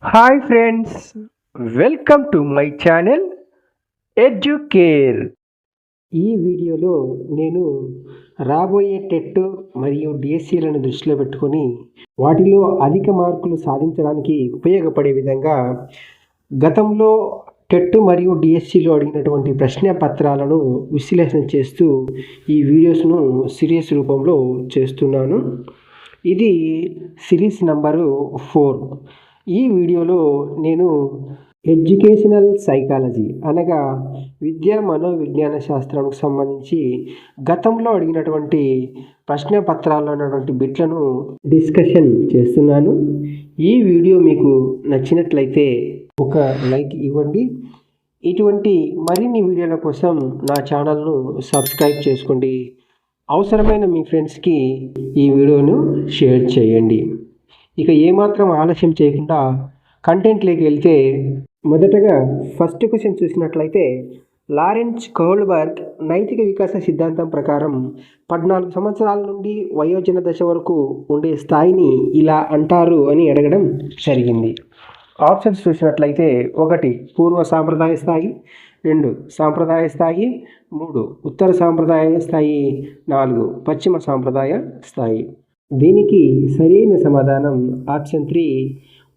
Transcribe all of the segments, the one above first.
Hi friends, welcome to my channel educare. ఈ వీడియోలో నేను రాబోయే టెట్ మరియు డిఎస్సీలను దృష్టిలో పెట్టుకొని వాటిలో అధిక మార్కులు సాధించడానికి ఉపయోగపడే విధంగా గతంలో టెట్ మరియు డిఎస్సిలో అడిగినటువంటి ప్రశ్న పత్రాలను విశ్లేషణ చేస్తూ ఈ వీడియోస్ను సిరీస్ రూపంలో చేస్తున్నాను. ఇది సిరీస్ నంబరు 4. ఈ వీడియోలో నేను ఎడ్యుకేషనల్ సైకాలజీ అనగా విద్యా మనోవిజ్ఞాన శాస్త్రంకు సంబంధించి గతంలో అడిగినటువంటి ప్రశ్న పత్రాల్లో ఉన్నటువంటి బిట్లను డిస్కషన్ చేస్తున్నాను. ఈ వీడియో మీకు నచ్చినట్లయితే ఒక లైక్ ఇవ్వండి. ఇటువంటి మరిన్ని వీడియోల కోసం నా ఛానల్ను సబ్స్క్రైబ్ చేసుకోండి. అవసరమైన మీ ఫ్రెండ్స్కి ఈ వీడియోను షేర్ చేయండి. ఇక ఏమాత్రం ఆలస్యం చేయకుండా కంటెంట్లోకి వెళ్తే మొదటగా ఫస్ట్ క్వశ్చన్ చూసినట్లయితే, లారెన్స్ కోల్బర్గ్ నైతిక వికాస సిద్ధాంతం ప్రకారం 14 సంవత్సరాల నుండి వయోజన దశ వరకు ఉండే స్థాయిని ఇలా అంటారు అని అడగడం జరిగింది. ఆప్షన్స్ చూసినట్లయితే 1 పూర్వ సాంప్రదాయ స్థాయి, 2 సాంప్రదాయ స్థాయి, 3 ఉత్తర సాంప్రదాయ స్థాయి, 4 పశ్చిమ సాంప్రదాయ స్థాయి. దీనికి సరైన సమాధానం ఆప్షన్ 3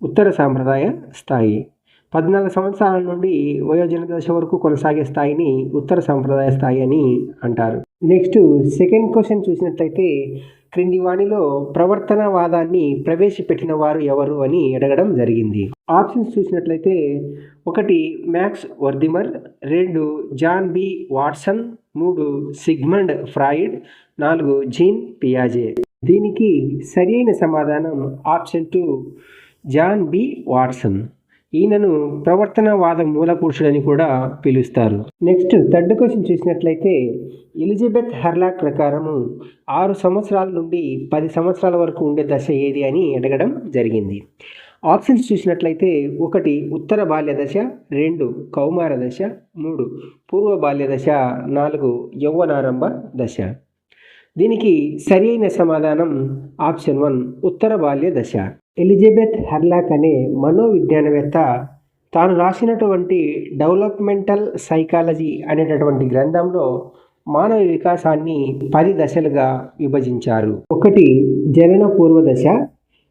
ఉత్తర సాంప్రదాయ స్థాయి. 14 సంవత్సరాల నుండి వయోజన దశ వరకు కొనసాగే స్థాయిని ఉత్తర సాంప్రదాయ స్థాయి అని అంటారు. నెక్స్ట్ సెకండ్ క్వశ్చన్ చూసినట్లయితే, క్రింది వాణిలో ప్రవర్తనవాదాన్ని ప్రవేశపెట్టిన వారు ఎవరు అని అడగడం జరిగింది. ఆప్షన్స్ చూసినట్లయితే 1 Max Wertheimer, 2 John B Watson, 3 Sigmund Freud, 4 Jean పియాజే. దీనికి సరైన సమాధానం ఆప్షన్ 2 జాన్ బి వాట్సన్. ఈయనను ప్రవర్తనవాద మూల పురుషుడని కూడా పిలుస్తారు. నెక్స్ట్ థర్డ్ క్వశ్చన్ చూసినట్లయితే, ఎలిజబెత్ హెర్లాక్ ప్రకారము 6 సంవత్సరాల నుండి 10 సంవత్సరాల వరకు ఉండే దశ ఏది అని అడగడం జరిగింది. ఆప్షన్స్ చూసినట్లయితే 1 ఉత్తర బాల్య దశ, 2 కౌమార దశ, 3 పూర్వ బాల్య దశ, 4 యౌవనారంభ దశ. దీనికి సరైన సమాధానం ఆప్షన్ 1 ఉత్తర బాల్య దశ. ఎలిజబెత్ హెర్లాక్ అనే మనోవిజ్ఞానవేత్త తాను రాసినటువంటి డెవలప్మెంటల్ సైకాలజీ అనేటటువంటి గ్రంథంలో మానవ వికాసాన్ని 10 దశలుగా విభజించారు. 1 జనన పూర్వ దశ,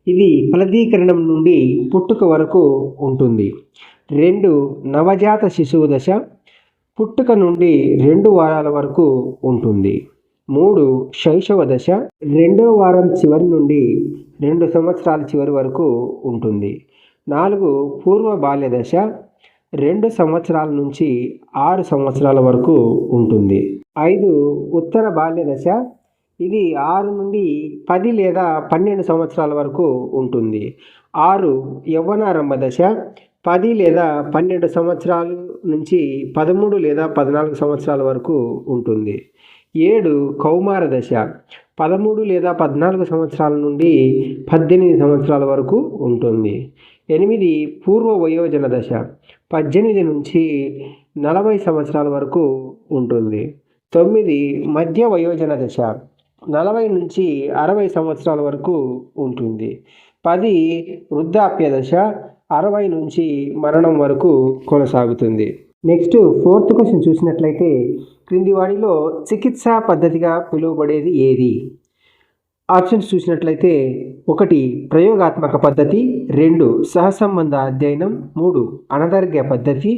ఇది ఫలదీకరణం నుండి పుట్టుక వరకు ఉంటుంది. 2 నవజాత శిశువు దశ, పుట్టుక నుండి 2 వారాల వరకు ఉంటుంది. 3 శైశవ దశ, 2వ వారం చివరి నుండి 2 సంవత్సరాల చివరి వరకు ఉంటుంది. 4 పూర్వ బాల్య దశ, 2 సంవత్సరాల నుంచి 6 సంవత్సరాల వరకు ఉంటుంది. 5 ఉత్తర బాల్య దశ, ఇది 6 నుండి 10 లేదా 12 సంవత్సరాల వరకు ఉంటుంది. 6 యవ్వనారంభ దశ, 10 లేదా 12 సంవత్సరాల నుంచి 13 లేదా 14 సంవత్సరాల వరకు ఉంటుంది. 7 కౌమార దశ, 13 లేదా 14 సంవత్సరాల నుండి 18 సంవత్సరాల వరకు ఉంటుంది. 8 పూర్వ వయోజన దశ, 18 నుంచి 40 సంవత్సరాల వరకు ఉంటుంది. 9 మధ్య వయోజన దశ, 40 నుంచి 60 సంవత్సరాల వరకు ఉంటుంది. 10 వృద్ధాప్య దశ, 60 నుంచి మరణం వరకు కొనసాగుతుంది. నెక్స్ట్ ఫోర్త్ క్వశ్చన్ చూసినట్లయితే, క్రింది వాటిలో చికిత్సా పద్ధతిగా పిలువబడేది ఏది? ఆప్షన్స్ చూసినట్లయితే 1 ప్రయోగాత్మక పద్ధతి, 2 సహసంబంధ అధ్యయనం, 3 అనారోగ్య పద్ధతి,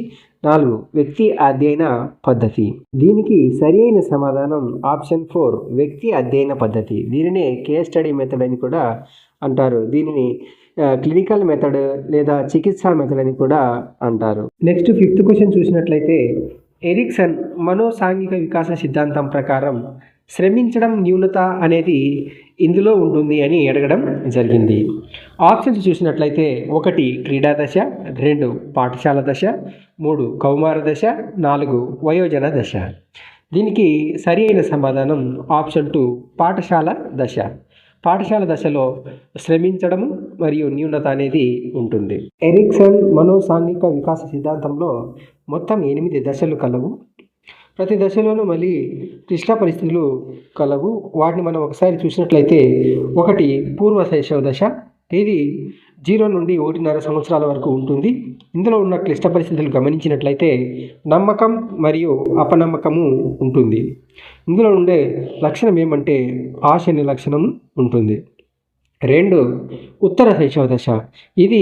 4 వ్యక్తి అధ్యయన పద్ధతి. దీనికి సరైన సమాధానం ఆప్షన్ 4 వ్యక్తి అధ్యయన పద్ధతి. దీనినే కేస్ స్టడీ మెథడ్ అని కూడా అంటారు. దీనిని క్లినికల్ మెథడ్ లేదా చికిత్సా మెథడ్ అని కూడా అంటారు. నెక్స్ట్ ఫిఫ్త్ క్వశ్చన్ చూసినట్లయితే, ఎరిక్సన్ మనోసాంఘిక వికాస సిద్ధాంతం ప్రకారం శ్రమించడం న్యూనత అనేది ఇందులో ఉంటుంది అని అడగడం జరిగింది. ఆప్షన్స్ చూసినట్లయితే 1 క్రీడా దశ, 2 పాఠశాల దశ, 3 కౌమార దశ, 4 వయోజన దశ. దీనికి సరి అయిన సమాధానం ఆప్షన్ 2 పాఠశాల దశ. పాఠశాల దశలో శ్రమించడము మరియు న్యూనత అనేది ఉంటుంది. ఎరిక్సన్ మనోసాంఘిక వికాస సిద్ధాంతంలో మొత్తం 8 దశలు కలవు. ప్రతి దశలోనూ మళ్ళీ క్లిష్ట పరిస్థితులు కలవు. వాటిని మనం ఒకసారి చూసినట్లయితే 1 పూర్వ శైశవ దశ, ఇది 0 నుండి 1.5 సంవత్సరాల వరకు ఉంటుంది. ఇందులో ఉన్న క్లిష్ట పరిస్థితులు గమనించినట్లయితే నమ్మకం మరియు అపనమ్మకము ఉంటుంది. ఇందులో ఉండే లక్షణం ఏమంటే ఆశ అనే లక్షణం ఉంటుంది. 2 ఉత్తర శైశవ దశ. ఇది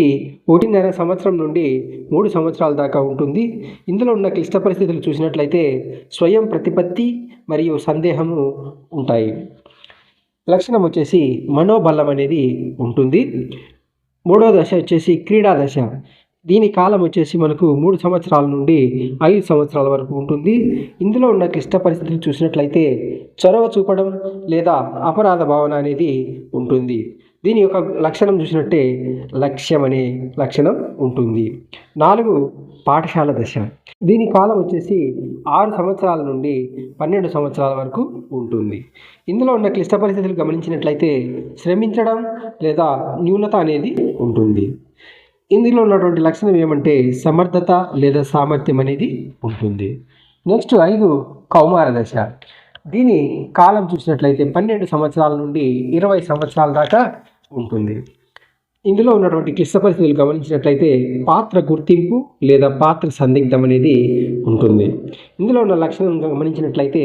1.5 సంవత్సరం నుండి 3 సంవత్సరాల దాకా ఉంటుంది. ఇందులో ఉన్న క్లిష్ట పరిస్థితులు చూసినట్లయితే స్వయం ప్రతిపత్తి మరియు సందేహము ఉంటాయి. లక్షణం వచ్చేసి మనోబలం అనేది ఉంటుంది. 3వ దశ వచ్చేసి క్రీడా దశ. దీని కాలం వచ్చేసి మనకు 3 సంవత్సరాల నుండి 5 సంవత్సరాల వరకు ఉంటుంది. ఇందులో ఉన్న క్లిష్ట పరిస్థితులు చూసినట్లయితే చొరవ చూపడం లేదా అపరాధ భావన అనేది ఉంటుంది. దీని యొక్క లక్షణం చూసినట్టే లక్ష్యం అనే లక్షణం ఉంటుంది. 4 పాఠశాల దశ. దీని కాలం వచ్చేసి 6 సంవత్సరాల నుండి 12 సంవత్సరాల వరకు ఉంటుంది. ఇందులో ఉన్న క్లిష్ట పరిస్థితులు గమనించినట్లయితే శ్రమించడం లేదా న్యూనత అనేది ఉంటుంది. ఇందులో ఉన్నటువంటి లక్షణం ఏమంటే సమర్థత లేదా సామర్థ్యం అనేది ఉంటుంది. నెక్స్ట్ 5 కౌమార దశ. దీని కాలం చూసినట్లయితే 12 సంవత్సరాల నుండి 20 సంవత్సరాల దాకా ఉంటుంది. ఇందులో ఉన్నటువంటి క్లిష్ట పరిస్థితులు గమనించినట్లయితే పాత్ర గుర్తింపు లేదా పాత్ర సందిగ్ధం అనేది ఉంటుంది. ఇందులో ఉన్న లక్షణం గమనించినట్లయితే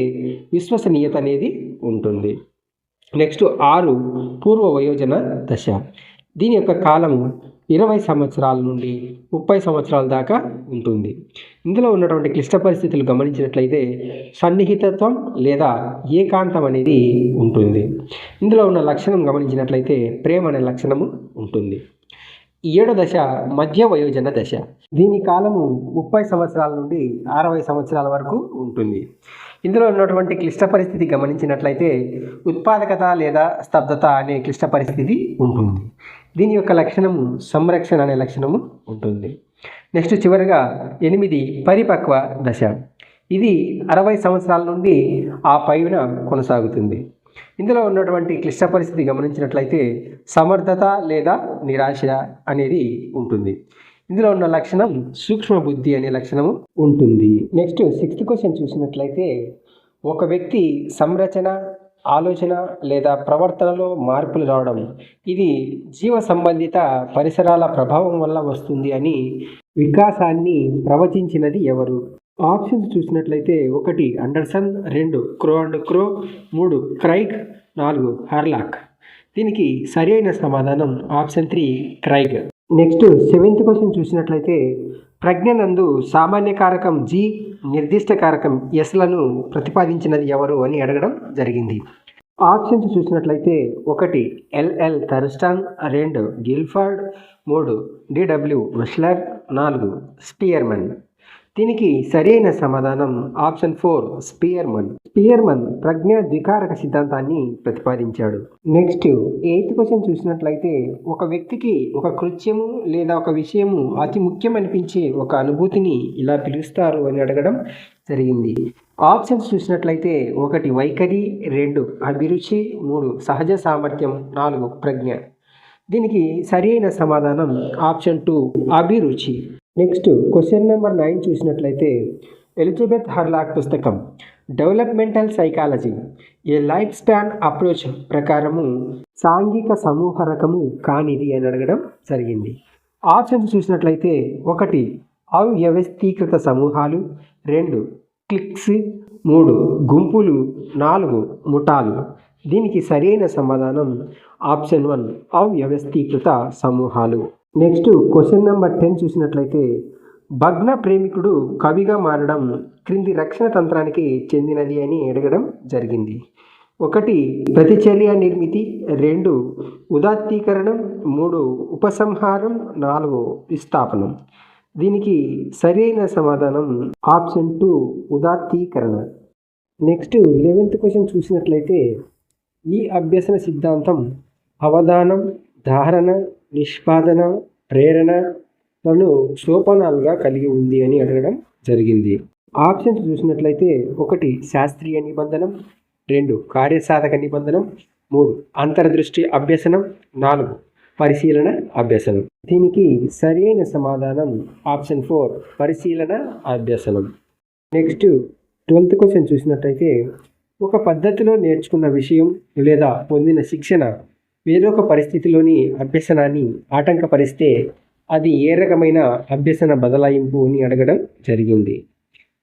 విశ్వసనీయత అనేది ఉంటుంది. నెక్స్ట్ 6 పూర్వ వయోజన దశ. దీని యొక్క కాలము 20 సంవత్సరాల నుండి 30 సంవత్సరాల దాకా ఉంటుంది. ఇందులో ఉన్నటువంటి క్లిష్ట పరిస్థితులు గమనించినట్లయితే సన్నిహితత్వం లేదా ఏకాంతం అనేది ఉంటుంది. ఇందులో ఉన్న లక్షణం గమనించినట్లయితే ప్రేమ అనే లక్షణము ఉంటుంది. 7వ దశ మధ్య వయోజన దశ. దీని కాలము 30 సంవత్సరాల నుండి 60 సంవత్సరాల వరకు ఉంటుంది. ఇందులో ఉన్నటువంటి క్లిష్ట పరిస్థితి గమనించినట్లయితే ఉత్పాదకత లేదా స్తబ్దత అనే క్లిష్ట పరిస్థితి ఉంటుంది. దీని యొక్క లక్షణము సంరక్షణ అనే లక్షణము ఉంటుంది. నెక్స్ట్ చివరిగా 8 పరిపక్వ దశ. ఇది 60 సంవత్సరాల నుండి ఆ పైన కొనసాగుతుంది. ఇందులో ఉన్నటువంటి క్లిష్ట పరిస్థితి గమనించినట్లయితే సమర్థత లేదా నిరాశ అనేది ఉంటుంది. ఇందులో ఉన్న లక్షణం సూక్ష్మ బుద్ధి అనే లక్షణము ఉంటుంది. నెక్స్ట్ 6th క్వశ్చన్ చూసినట్లయితే ఒక వ్యక్తి సంరచన ఆలోచన లేదా ప్రవర్తనలో మార్పులు రావడం ఇది జీవ సంబంధిత పరిసరాల ప్రభావం వల్ల వస్తుంది అని వికాసాన్ని ప్రవచించినది ఎవరు? ఆప్షన్స్ చూసినట్లయితే 1 Anderson, 2 Crow and Crow, 3 Craig, 4 Hurlock. దీనికి సరైన సమాధానం option 3 Craig. Next 7th question చూసినట్లయితే ప్రజ్ఞనందు సామాన్య కారకం జి నిర్దిష్ట కారకం ఎస్లను ప్రతిపాదించినది ఎవరు అని అడగడం జరిగింది. ఆప్షన్స్ చూసినట్లయితే 1 L L Thurstone, 2 Guilford, 3 D W Wechsler, 4 Spearman. దీనికి సరైన సమాధానం ఆప్షన్ 4 స్పియర్మన్. స్పియర్మన్ ప్రజ్ఞ ద్వికారక సిద్ధాంతాన్ని ప్రతిపాదించాడు. నెక్స్ట్ 8th క్వశ్చన్ చూసినట్లయితే ఒక వ్యక్తికి ఒక కృత్యము లేదా ఒక విషయము అతి ముఖ్యమనిపించే ఒక అనుభూతిని ఇలా పిలుస్తారు అని అడగడం జరిగింది. ఆప్షన్స్ చూసినట్లయితే 1 వైఖరి, 2 అభిరుచి, 3 సహజ సామర్థ్యం, 4 ప్రజ్ఞ. దీనికి సరైన సమాధానం ఆప్షన్ 2 అభిరుచి. నెక్స్ట్ క్వశ్చన్ నెంబర్ 9 చూసినట్లయితే ఎలిజబెత్ హర్లాక్ పుస్తకం డెవలప్మెంటల్ సైకాలజీ ఏ లైఫ్ స్పాన్ అప్రోచ్ ప్రకారము సాంఘిక సమూహ రకము కానిది అని అడగడం జరిగింది. ఆప్షన్స్ చూసినట్లయితే 1 అవ్యవస్థీకృత సమూహాలు, 2 క్లిక్స్, 3 గుంపులు, 4 ముఠాలు. దీనికి సరైన సమాధానం ఆప్షన్ 1 అవ్యవస్థీకృత సమూహాలు. నెక్స్ట్ క్వశ్చన్ నెంబర్ 10 చూసినట్లయితే భగ్న ప్రేమికుడు కవిగా మారడం క్రింది రక్షణ తంత్రానికి చెందినది అని అడగడం జరిగింది. 1 ప్రతిచర్య నిర్మితి, 2 ఉదాత్తీకరణం, 3 ఉపసంహారం, 4 విస్థాపనం. దీనికి సరైన సమాధానం ఆప్షన్ 2 ఉదాత్తీకరణ. నెక్స్ట్ 11th క్వశ్చన్ చూసినట్లయితే ఈ అభ్యసన సిద్ధాంతం అవధానం, ధారణ, నిష్పాదన, ప్రేరణలను సోపానాలుగా కలిగి ఉంది అని అడగడం జరిగింది. ఆప్షన్స్ చూసినట్లయితే 1 శాస్త్రీయ నిబంధనం, 2 కార్యసాధక నిబంధనం, 3 అంతర్దృష్టి అభ్యసనం, 4 పరిశీలన అభ్యసనం. దీనికి సరైన సమాధానం ఆప్షన్ 4 పరిశీలన అభ్యసనం. నెక్స్ట్ 12th క్వశ్చన్ చూసినట్లయితే ఒక పద్ధతిలో నేర్చుకున్న విషయం లేదా పొందిన శిక్షణ వేరొక పరిస్థితిలోని అభ్యసనాన్ని ఆటంకపరిస్తే అది ఏ రకమైన అభ్యసన బదలాయింపు అని అడగడం జరిగింది.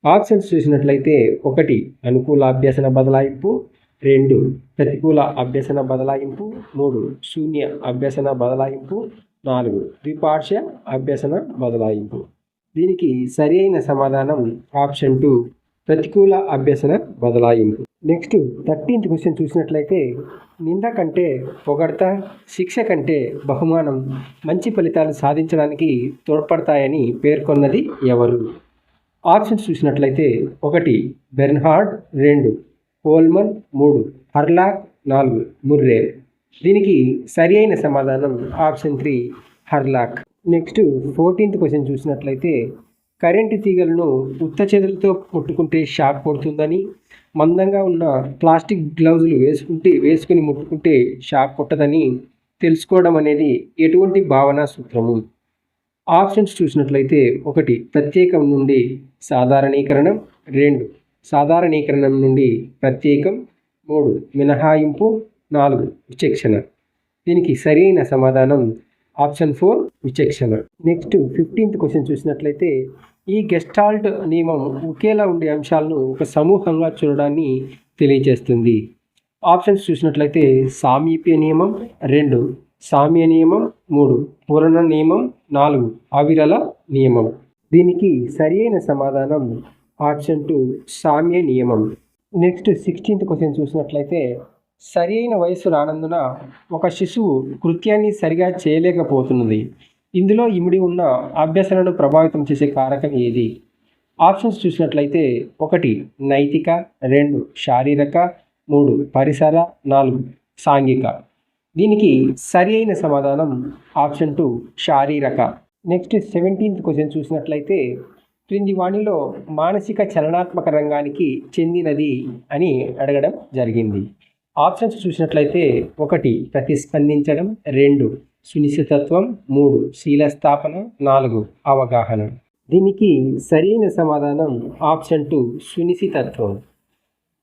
ఆప్షన్స్ చూసినట్లయితే 1 అనుకూల అభ్యసన బదలాయింపు, 2 ప్రతికూల అభ్యసన బదలాయింపు, 3 శూన్య అభ్యసన బదలాయింపు, 4 ద్విపార్శ్వ అభ్యసన బదలాయింపు. దీనికి సరి అయిన సమాధానం ఆప్షన్ 2 ప్రతికూల అభ్యసన బదలాయింపు. నెక్స్ట్ 13th క్వశ్చన్ చూసినట్లయితే నింద కంటే పొగడ్త, శిక్ష కంటే బహుమానం మంచి ఫలితాలు సాధించడానికి తోడ్పడతాయని పేర్కొన్నది ఎవరు? ఆప్షన్స్ చూసినట్లయితే 1 బెర్న్హార్డ్, 2 కోల్మన్, 3 హర్లాక్, 4 ముర్రే. దీనికి సరి అయిన సమాధానం option 3 Hurlock. Next 14th question చూసినట్లయితే కరెంటు తీగలను ఉత్త చేతులతో ముట్టుకుంటే షాక్ కొడుతుందని, మందంగా ఉన్న ప్లాస్టిక్ గ్లౌజులు వేసుకుని ముట్టుకుంటే షాక్ కొట్టదని తెలుసుకోవడం అనేది ఎటువంటి భావనా సూత్రము? ఆప్షన్స్ చూసినట్లయితే 1 ప్రత్యేకం నుండి సాధారణీకరణం, 2 సాధారణీకరణం నుండి ప్రత్యేకం, 3 మినహాయింపు, 4 విచక్షణ. దీనికి సరైన సమాధానం ఆప్షన్ 4 విచక్షణ. నెక్స్ట్ 15th క్వశ్చన్ చూసినట్లయితే ఈ గెస్టాల్ట్ నియమం ఒకేలా ఉండే అంశాలను ఒక సమూహంగా చూడడాన్ని తెలియజేస్తుంది. ఆప్షన్స్ చూసినట్లయితే సామీప్య నియమం, 2 సామ్య నియమం, 3 పూరణ నియమం, 4 అవిరళ నియమం. దీనికి సరి అయిన సమాధానం ఆప్షన్ 2 సామ్య నియమం. నెక్స్ట్ 16th క్వశ్చన్ చూసినట్లయితే సరి అయిన వయసు రానందున ఒక శిశువు కృత్యాన్ని సరిగా చేయలేకపోతున్నది. ఇందులో ఇమిడి ఉన్న అభ్యసనను ప్రభావితం చేసే కారకం ఏది? ఆప్షన్స్ చూసినట్లయితే 1 నైతిక, 2 శారీరక, 3 పరిసర, 4 సాంఘిక. దీనికి సరి అయిన సమాధానం ఆప్షన్ 2 శారీరక. నెక్స్ట్ 17th క్వశ్చన్ చూసినట్లయితే క్రింది వాణిలో మానసిక చలనాత్మక రంగానికి చెందినది అని అడగడం జరిగింది. ఆప్షన్స్ చూసినట్లయితే 1 ప్రతిస్పందించడం, 2 సునిశ్చితత్వం, 3 శీలస్థాపన, 4 అవగాహన. దీనికి సరైన సమాధానం ఆప్షన్ 2 సునిశ్చితత్వం.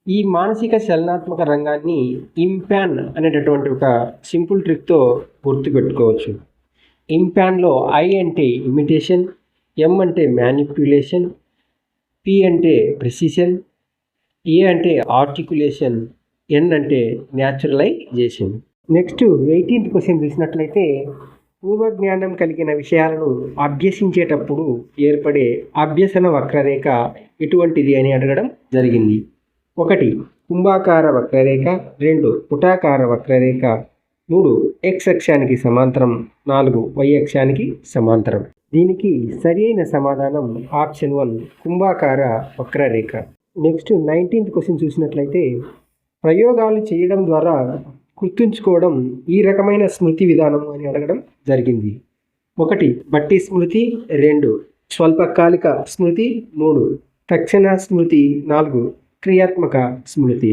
ఈ మానసిక చలనాత్మక రంగాన్ని ఇంపాన్ అనేటటువంటి ఒక సింపుల్ ట్రిక్తో గుర్తుపెట్టుకోవచ్చు. ఇంపాన్లో ఐ అంటే ఇమిటేషన్, ఎం అంటే మ్యానిప్యులేషన్, పి అంటే ప్రెసిషన్, ఏ అంటే ఆర్టికులేషన్, ఎన్ అంటే న్యాచురలైజేషన్. నెక్స్ట్ 18th క్వశ్చన్ చూసినట్లయితే పూర్వజ్ఞానం కలిగిన విషయాలను అభ్యసించేటప్పుడు ఏర్పడే అభ్యసన వక్రరేఖ ఎటువంటిది అని అడగడం జరిగింది. 1 కుంభాకార వక్రరేఖ, 2 పుటాకార వక్రరేఖ, 3 x అక్షానికి సమాంతరం, 4 y అక్షానికి సమాంతరం. దీనికి సరి అయిన సమాధానం ఆప్షన్ 1 కుంభాకార వక్రరేఖ. నెక్స్ట్ 19th క్వశ్చన్ చూసినట్లయితే ప్రయోగాలు చేయడం ద్వారా గుర్తుంచుకోవడం ఈ రకమైన స్మృతి విధానం అని అడగడం జరిగింది. 1 బట్టి స్మృతి, 2 స్వల్పకాలిక స్మృతి, 3 తక్షణ స్మృతి, 4 క్రియాత్మక స్మృతి.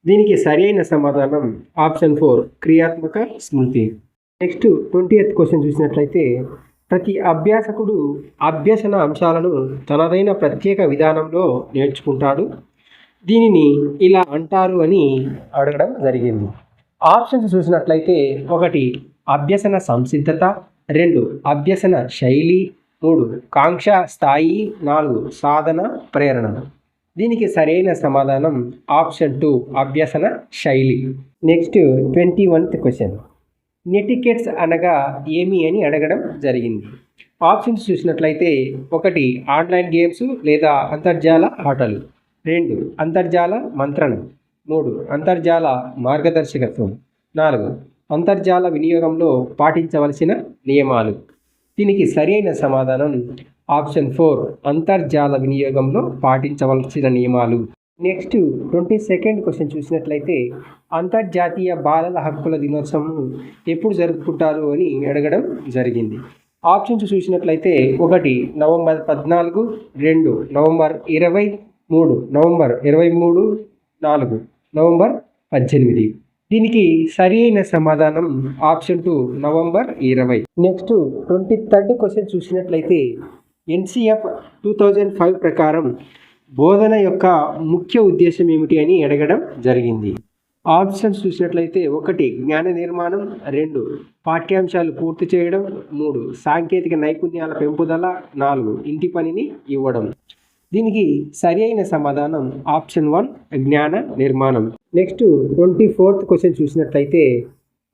దీనికి సరైన సమాధానం ఆప్షన్ 4 క్రియాత్మక స్మృతి. నెక్స్ట్ 20th క్వశ్చన్ చూసినట్లయితే ప్రతి అభ్యాసకుడు అభ్యసన అంశాలను తనదైన ప్రత్యేక విధానంలో నేర్చుకుంటాడు. దీనిని ఇలా అంటారు అని అడగడం జరిగింది. ఆప్షన్స్ చూసినట్లయితే 1 అభ్యసన సంసిద్ధత, 2 అభ్యసన శైలి, 3 కాంక్ష స్థాయి, 4 సాధన ప్రేరణ. దీనికి సరైన సమాధానం ఆప్షన్ 2 అభ్యసన శైలి. నెక్స్ట్ 21th క్వశ్చన్ నెటికెట్స్ అనగా ఏమి అని అడగడం జరిగింది. ఆప్షన్స్ చూసినట్లయితే 1 ఆన్లైన్ గేమ్స్ లేదా అంతర్జాల ఆటలు, 2 అంతర్జాల మంత్రణం, 3 అంతర్జాల మార్గదర్శకత్వం, 4 అంతర్జాల వినియోగంలో పాటించవలసిన నియమాలు. దీనికి సరైన సమాధానం ఆప్షన్ 4 అంతర్జాల వినియోగంలో పాటించవలసిన నియమాలు. నెక్స్ట్ 22nd క్వశ్చన్ చూసినట్లయితే అంతర్జాతీయ బాలల హక్కుల దినోత్సవం ఎప్పుడు జరుపుకుంటారు అని అడగడం జరిగింది. ఆప్షన్స్ చూసినట్లయితే 1 నవంబర్ 14, 2 నవంబర్ 20, 3 నవంబర్ 23, 4 నవంబర్ 18. దీనికి సరి అయిన సమాధానం option 2 November 20. Next 23rd question చూసినట్లయితే NCF 2005 ప్రకారం బోధన యొక్క ముఖ్య ఉద్దేశం ఏమిటి అని అడగడం జరిగింది. ఆప్షన్స్ చూసినట్లయితే 1 జ్ఞాన నిర్మాణం, 2 పాఠ్యాంశాలు పూర్తి చేయడం, 3 సాంకేతిక నైపుణ్యాల పెంపుదల, 4 ఇంటి పనిని ఇవ్వడం. దీనికి సరి అయిన సమాధానం ఆప్షన్ 1 జ్ఞాన నిర్మాణం. నెక్స్ట్ 24th క్వశ్చన్ చూసినట్లయితే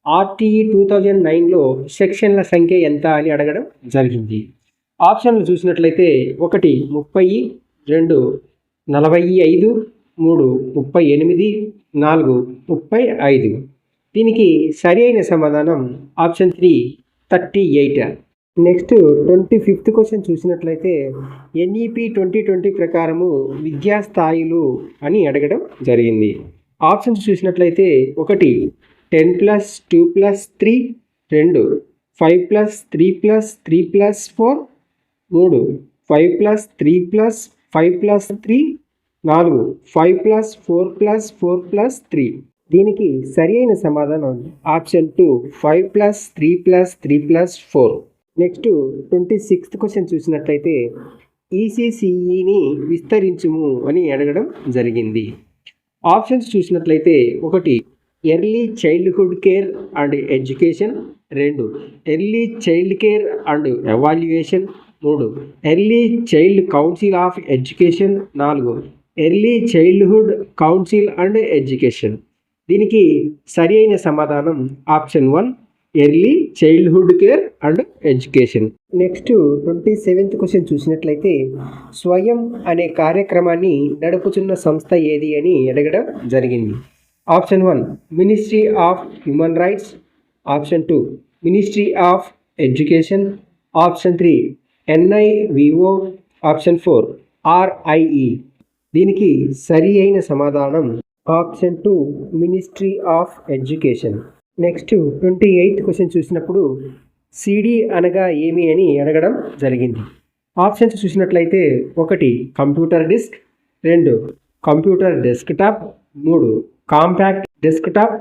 ఆర్టీఈ 2009లో సెక్షన్ల సంఖ్య ఎంత అని అడగడం జరిగింది. ఆప్షన్లు చూసినట్లయితే 1 30, 2 45, 3 38, 4 35. దీనికి సరి అయిన సమాధానం ఆప్షన్ 3 38. నెక్స్ట్ 25th క్వశ్చన్ చూసినట్లయితే ఎన్ఈపి 2020 ప్రకారము విద్యా స్థాయిలు అని అడగడం జరిగింది. ఆప్షన్స్ చూసినట్లయితే 1 10+2+3, 2 5+3+3+4, 3 5+3+5+3, 4 5+4+4+3. దీనికి సరి అయిన సమాధానం ఆప్షన్ 2 5+3+3+4. నెక్స్ట్ 26th క్వశ్చన్ చూసినట్లయితే ఈసీసీఈని విస్తరించుము అని అడగడం జరిగింది. ఆప్షన్స్ చూసినట్లయితే 1 early childhood care and education, 2 early child care and evaluation, 3 early child council of education, 4 early childhood council and education. దీనికి సరి అయిన సమాధానం option 1 early childhood care and education. Next 27th question చూసినట్లయితే స్వయం అనే కార్యక్రమాన్ని నడుపుతున్న సంస్థ ఏది అని అడగడం జరిగింది. Option 1 ministry of human rights, option 2 ministry of education, option 3 NIVO, option 4 RIE. దీనికి సరి అయిన సమాధానం option 2 ministry of education. Next 28th question చూసినప్పుడు సిడి అనగా ఏమి అని అడగడం జరిగింది. ఆప్షన్స్ చూసినట్లయితే 1 computer disc, 2 computer desktop, 3 compact desktop,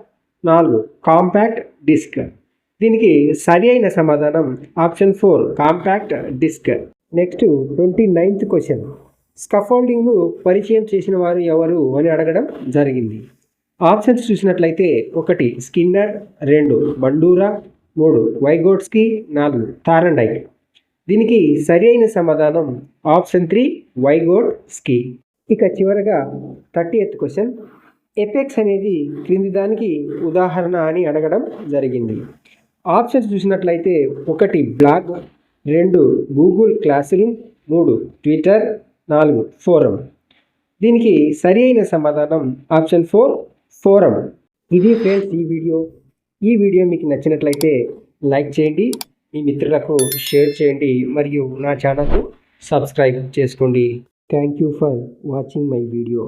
4 compact disc. దీనికి సరి అయిన సమాధానం option 4 compact disc. Next 29th question స్కఫోల్డింగ్ను పరిచయం చేసిన వారు ఎవరు అని అడగడం జరిగింది. ఆప్షన్స్ చూసినట్లయితే 1 స్కిన్నర్, 2 బండూరా, 3 వైగోట్స్కీ, 4 థారండైట్. దీనికి సరి అయిన సమాధానం ఆప్షన్ 3 వైగోట్స్కీ. ఇక చివరగా 30th క్వశ్చన్ ఎపెక్స్ అనేది క్రింది దానికి ఉదాహరణ అని అడగడం జరిగింది. ఆప్షన్స్ చూసినట్లయితే 1 blog, 2 Google class room, 3 Twitter, 4 forum. దీనికి సరి అయిన సమాధానం ఆప్షన్ 4 ఫోరం. ఇది ఫ్రెండ్స్ ఈ వీడియో మీకు నచ్చినట్లయితే లైక్ చేయండి, మీ మిత్రులకు షేర్ చేయండి మరియు నా ఛానల్కు సబ్స్క్రైబ్ చేసుకోండి. Thank you for watching my video.